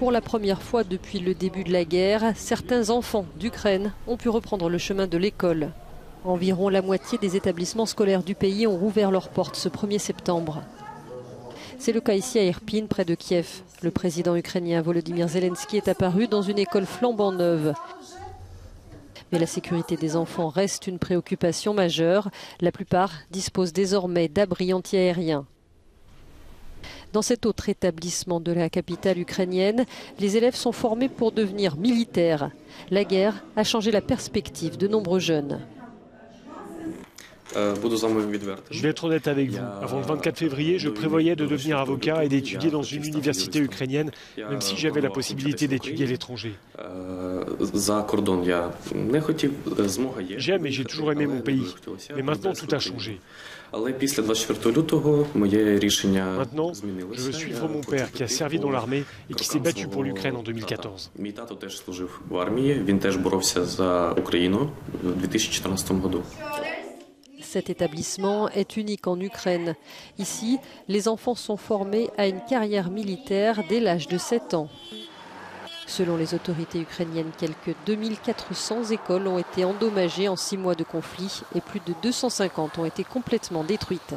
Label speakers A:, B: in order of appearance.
A: Pour la première fois depuis le début de la guerre, certains enfants d'Ukraine ont pu reprendre le chemin de l'école. Environ la moitié des établissements scolaires du pays ont rouvert leurs portes ce 1er septembre. C'est le cas ici à Irpin, près de Kiev. Le président ukrainien Volodymyr Zelensky est apparu dans une école flambant neuve. Mais la sécurité des enfants reste une préoccupation majeure. La plupart disposent désormais d'abris antiaériens. Dans cet autre établissement de la capitale ukrainienne, les élèves sont formés pour devenir militaires. La guerre a changé la perspective de nombreux jeunes.
B: Je vais être honnête avec vous. Avant le 24 février, je prévoyais de devenir avocat et d'étudier dans une université ukrainienne, même si j'avais la possibilité d'étudier à l'étranger. J'aime et j'ai toujours aimé mon pays. Mais maintenant, tout a changé. Maintenant, je veux suivre mon père qui a servi dans l'armée et qui s'est battu pour l'Ukraine en 2014.
A: Cet établissement est unique en Ukraine. Ici, les enfants sont formés à une carrière militaire dès l'âge de 7 ans. Selon les autorités ukrainiennes, quelques 2400 écoles ont été endommagées en 6 mois de conflit et plus de 250 ont été complètement détruites.